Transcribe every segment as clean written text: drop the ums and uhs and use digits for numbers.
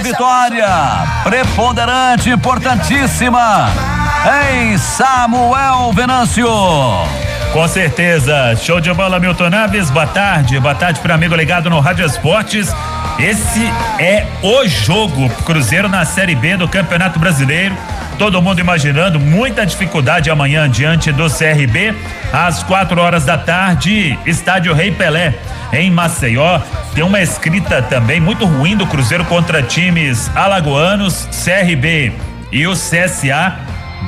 vitória preponderante, importantíssima em Samuel Venâncio. Com certeza, show de bola, Milton Naves, boa tarde para amigo ligado no Rádio Esportes. Esse é o jogo Cruzeiro na Série B do Campeonato Brasileiro. Todo mundo imaginando muita dificuldade amanhã diante do CRB, às 4 da tarde, Estádio Rei Pelé, em Maceió. Tem uma escrita também muito ruim do Cruzeiro contra times alagoanos, CRB e o CSA,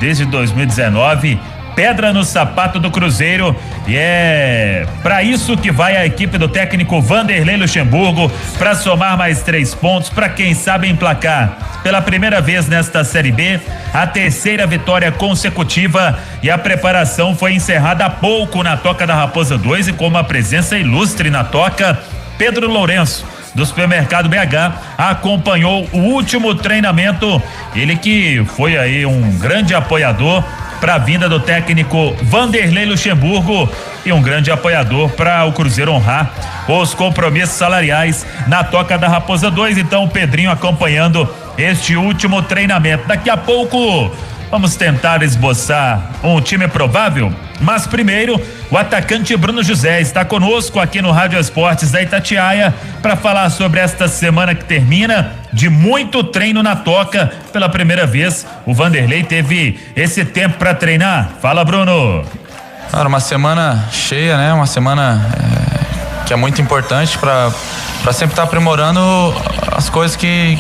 desde 2019. Pedra no sapato do Cruzeiro, e é para isso que vai a equipe do técnico Vanderlei Luxemburgo, para somar mais 3 pontos, para quem sabe emplacar pela primeira vez nesta Série B, a 3ª vitória consecutiva, e a preparação foi encerrada há pouco na Toca da Raposa 2, e com uma presença ilustre na Toca, Pedro Lourenço, do Supermercado BH, acompanhou o último treinamento, ele que foi aí um grande apoiador para a vinda do técnico Vanderlei Luxemburgo e um grande apoiador para o Cruzeiro honrar os compromissos salariais na Toca da Raposa 2. Então o Pedrinho acompanhando este último treinamento. Daqui a pouco vamos tentar esboçar um time provável, mas primeiro o atacante Bruno José está conosco aqui no Rádio Esportes da Itatiaia para falar sobre esta semana que termina de muito treino na Toca. Pela primeira vez o Vanderlei teve esse tempo para treinar. Fala, Bruno. Cara, uma semana cheia, né? Uma semana que é muito importante para sempre estar aprimorando as coisas que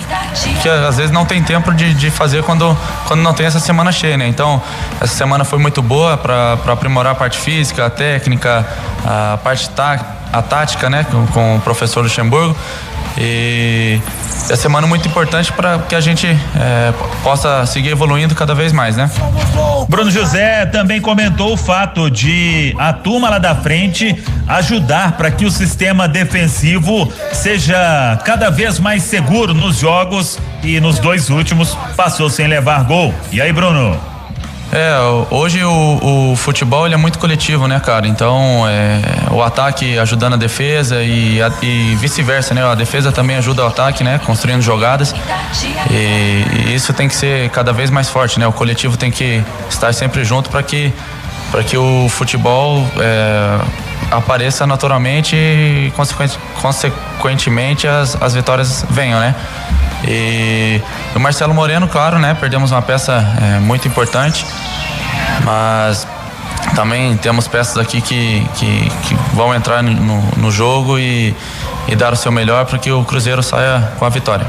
às vezes não tem tempo de fazer quando não tem essa semana cheia, né? Então, essa semana foi muito boa para aprimorar a parte física, a técnica, a parte a tática, né? Com o professor Luxemburgo. E é semana muito importante para que a gente possa seguir evoluindo cada vez mais, né? Bruno José também comentou o fato de a turma lá da frente ajudar para que o sistema defensivo seja cada vez mais seguro nos jogos, e nos 2 últimos passou sem levar gol. E aí, Bruno? Hoje o futebol ele é muito coletivo, né, cara? Então o ataque ajudando a defesa e vice-versa, né? A defesa também ajuda o ataque, né? Construindo jogadas, e isso tem que ser cada vez mais forte, né? O coletivo tem que estar sempre junto para que o futebol apareça naturalmente e consequentemente as vitórias venham, né? E o Marcelo Moreno, claro, né? Perdemos uma peça muito importante, mas também temos peças aqui que vão entrar no jogo e dar o seu melhor para que o Cruzeiro saia com a vitória.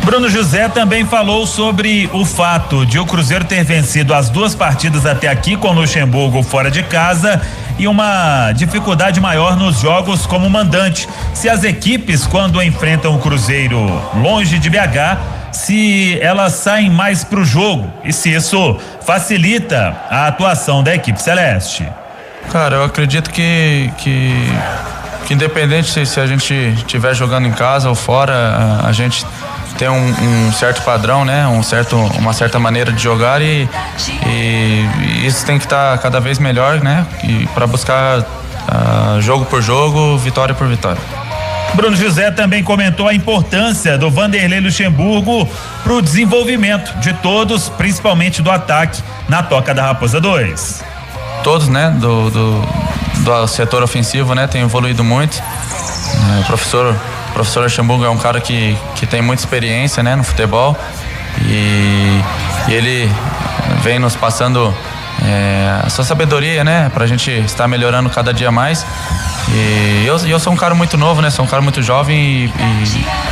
Bruno José também falou sobre o fato de o Cruzeiro ter vencido as 2 partidas até aqui com o Luxemburgo fora de casa e uma dificuldade maior nos jogos como mandante. Se as equipes, quando enfrentam o Cruzeiro longe de BH, se elas saem mais pro jogo e se isso facilita a atuação da equipe celeste. Cara, eu acredito que independente se a gente estiver jogando em casa ou fora, a gente tem um certo padrão, né? Uma certa maneira de jogar e isso tem que estar cada vez melhor, né? E para buscar jogo por jogo, vitória por vitória. Bruno José também comentou a importância do Vanderlei Luxemburgo para o desenvolvimento de todos, principalmente do ataque na Toca da Raposa 2. Todos, né? Do setor ofensivo, né? Tem evoluído muito. O professor Luxemburgo é um cara que tem muita experiência, né, no futebol, e ele vem nos passando a sua sabedoria, né, pra gente estar melhorando cada dia mais. E eu sou um cara muito novo, né, sou um cara muito jovem e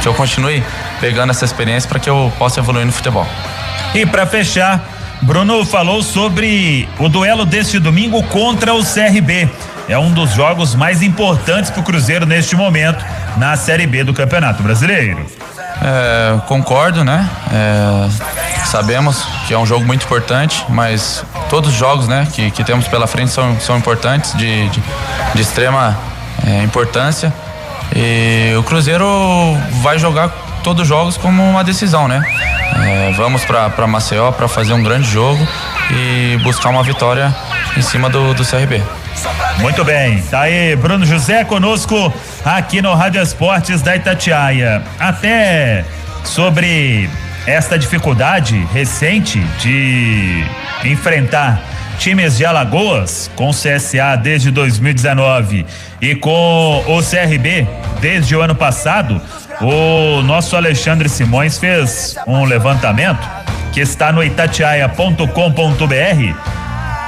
que eu continue pegando essa experiência para que eu possa evoluir no futebol. E para fechar, Bruno falou sobre o duelo deste domingo contra o CRB. É um dos jogos mais importantes para o Cruzeiro neste momento na Série B do Campeonato Brasileiro. Concordo, né? Sabemos que é um jogo muito importante, mas todos os jogos, né, que temos pela frente são importantes, de extrema importância. E o Cruzeiro vai jogar todos os jogos como uma decisão, né? Vamos para Maceió para fazer um grande jogo e buscar uma vitória em cima do CRB. Muito bem, tá aí Bruno José conosco aqui no Rádio Esportes da Itatiaia. Até sobre esta dificuldade recente de enfrentar times de Alagoas, com o CSA desde 2019 e com o CRB desde o ano passado. O nosso Alexandre Simões fez um levantamento que está no itatiaia.com.br,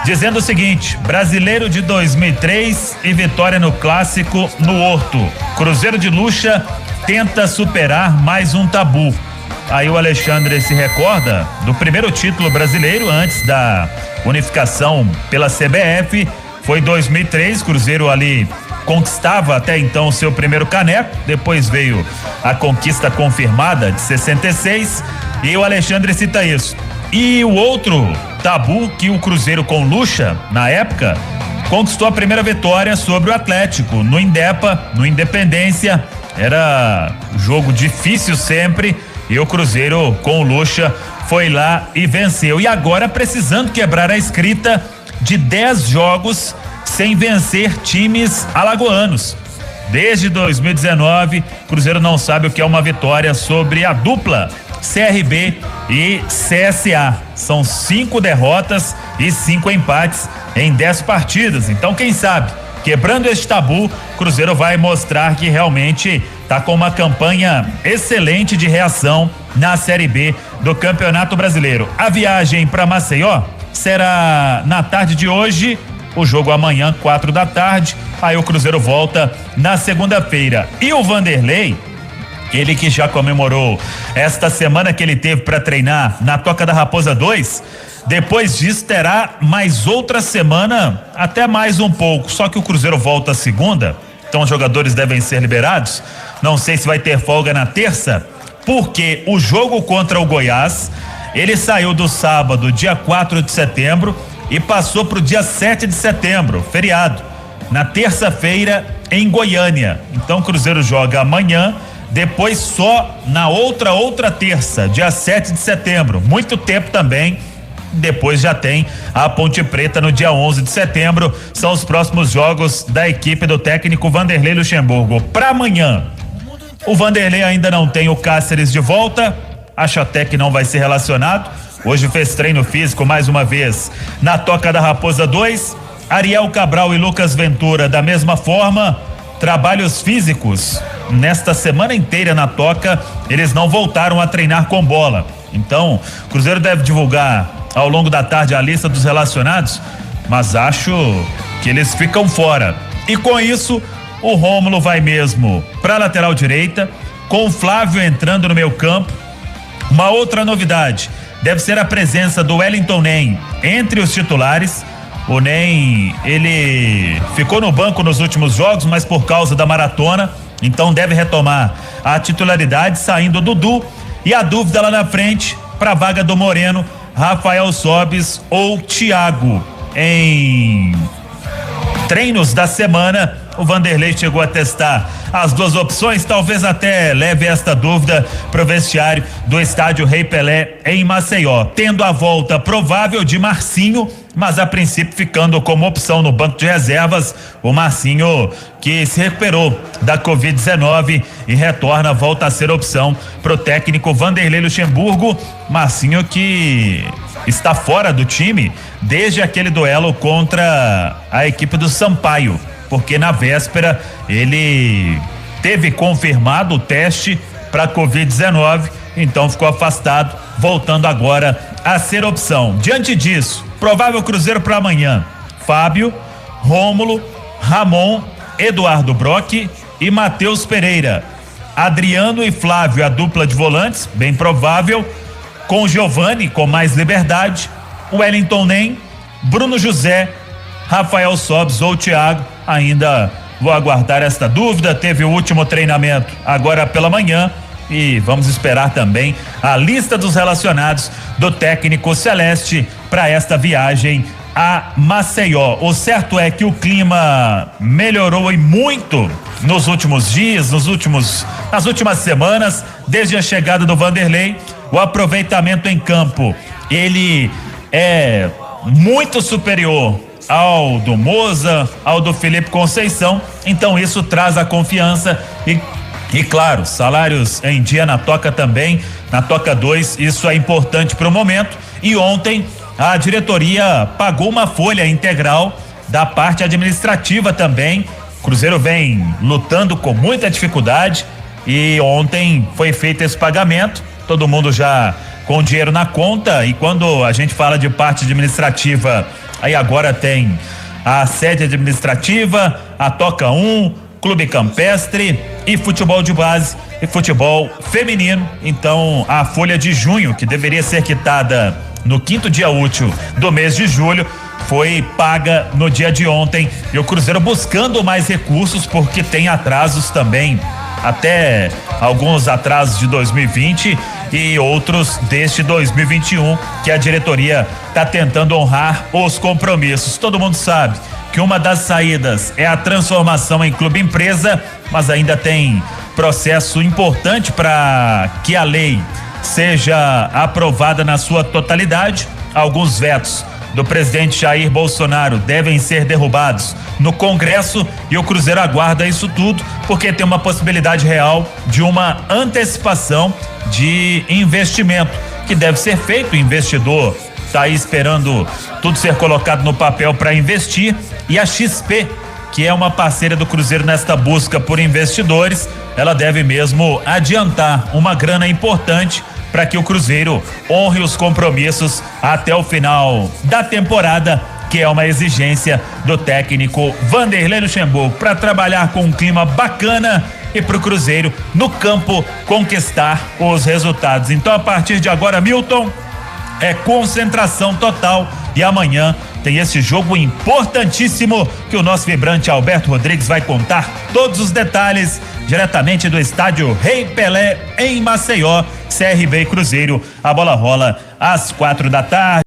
dizendo o seguinte: Brasileiro de 2003 e vitória no clássico no Horto. Cruzeiro de Lucha tenta superar mais um tabu. Aí o Alexandre se recorda do primeiro título brasileiro antes da unificação pela CBF, foi 2003, Cruzeiro ali conquistava até então o seu primeiro caneco, depois veio a conquista confirmada de 66, e o Alexandre cita isso. E o outro tabu que o Cruzeiro com Lucha, na época, conquistou a primeira vitória sobre o Atlético no Indepa, no Independência. Era jogo difícil sempre, e o Cruzeiro com o Lucha foi lá e venceu. E agora precisando quebrar a escrita de 10 jogos sem vencer times alagoanos. Desde 2019, Cruzeiro não sabe o que é uma vitória sobre a dupla CRB e CSA. São 5 derrotas e 5 empates em 10 partidas. Então, quem sabe, quebrando este tabu, Cruzeiro vai mostrar que realmente está com uma campanha excelente de reação na Série B do Campeonato Brasileiro. A viagem para Maceió será na tarde de hoje, o jogo amanhã, 4 da tarde. Aí o Cruzeiro volta na segunda-feira. E o Vanderlei, ele que já comemorou esta semana que ele teve para treinar na Toca da Raposa 2, depois disso terá mais outra semana, até mais um pouco. Só que o Cruzeiro volta segunda, então os jogadores devem ser liberados. Não sei se vai ter folga na terça, porque o jogo contra o Goiás, ele saiu do sábado, dia 4 de setembro, e passou pro dia 7 de setembro, feriado, na terça-feira em Goiânia. Então o Cruzeiro joga amanhã, depois só na outra terça, dia 7 de setembro. Muito tempo também. Depois já tem a Ponte Preta no dia 11 de setembro. São os próximos jogos da equipe do técnico Vanderlei Luxemburgo. Para amanhã, o Vanderlei ainda não tem o Cáceres de volta, acho até que não vai ser relacionado. Hoje fez treino físico mais uma vez na Toca da Raposa 2. Ariel Cabral e Lucas Ventura da mesma forma. Trabalhos físicos nesta semana inteira na Toca, eles não voltaram a treinar com bola. Então, o Cruzeiro deve divulgar ao longo da tarde a lista dos relacionados, mas acho que eles ficam fora. E com isso, o Rômulo vai mesmo para a lateral direita, com o Flávio entrando no meio campo. Uma outra novidade deve ser a presença do Wellington Nem entre os titulares. O Nem, ele ficou no banco nos últimos jogos, mas por causa da maratona, então deve retomar a titularidade, saindo o Dudu. E a dúvida lá na frente para a vaga do Moreno, Rafael Sobis ou Thiago. Em treinos da semana, o Vanderlei chegou a testar as duas opções, talvez até leve esta dúvida pro vestiário do estádio Rei Pelé em Maceió, tendo a volta provável de Marcinho, mas a princípio ficando como opção no banco de reservas, o Marcinho, que se recuperou da Covid-19 e retorna, volta a ser opção pro técnico Vanderlei Luxemburgo. Marcinho que está fora do time desde aquele duelo contra a equipe do Sampaio, porque na véspera ele teve confirmado o teste para Covid-19, então ficou afastado, voltando agora a ser opção. Diante disso, provável Cruzeiro para amanhã: Fábio, Rômulo, Ramon, Eduardo Brock e Matheus Pereira. Adriano e Flávio, a dupla de volantes, bem provável, com Giovani com mais liberdade, Wellington Nem, Bruno José, Rafael Sobis ou Thiago. Ainda vou aguardar esta dúvida. Teve o último treinamento agora pela manhã e vamos esperar também a lista dos relacionados do técnico celeste para esta viagem a Maceió. O certo é que o clima melhorou e muito nos últimos dias, nas últimas semanas, desde a chegada do Vanderlei. O aproveitamento em campo, ele é muito superior ao do Moza, ao do Felipe Conceição, então isso traz a confiança e E claro, salários em dia na Toca também, na Toca 2, isso é importante para o momento. E ontem a diretoria pagou uma folha integral da parte administrativa também. O Cruzeiro vem lutando com muita dificuldade e ontem foi feito esse pagamento, todo mundo já com dinheiro na conta. E quando a gente fala de parte administrativa, aí agora tem a sede administrativa, a Toca 1, Clube Campestre e futebol de base e futebol feminino. Então a folha de junho, que deveria ser quitada no 5º dia útil do mês de julho, foi paga no dia de ontem. E o Cruzeiro buscando mais recursos, porque tem atrasos também, até alguns atrasos de 2020 e outros deste 2021, que a diretoria está tentando honrar os compromissos. Todo mundo sabe que uma das saídas é a transformação em clube empresa, mas ainda tem processo importante para que a lei seja aprovada na sua totalidade. Alguns vetos do presidente Jair Bolsonaro devem ser derrubados no Congresso e o Cruzeiro aguarda isso tudo, porque tem uma possibilidade real de uma antecipação de investimento que deve ser feito. O investidor está aí esperando tudo ser colocado no papel para investir, e a XP, que é uma parceira do Cruzeiro nesta busca por investidores, ela deve mesmo adiantar uma grana importante para que o Cruzeiro honre os compromissos até o final da temporada, que é uma exigência do técnico Vanderlei Luxemburgo, para trabalhar com um clima bacana e para o Cruzeiro no campo conquistar os resultados. Então, a partir de agora, Milton, é concentração total, e amanhã tem esse jogo importantíssimo que o nosso vibrante Alberto Rodrigues vai contar todos os detalhes diretamente do estádio Rei Pelé em Maceió. CRB e Cruzeiro, a bola rola às 4 da tarde.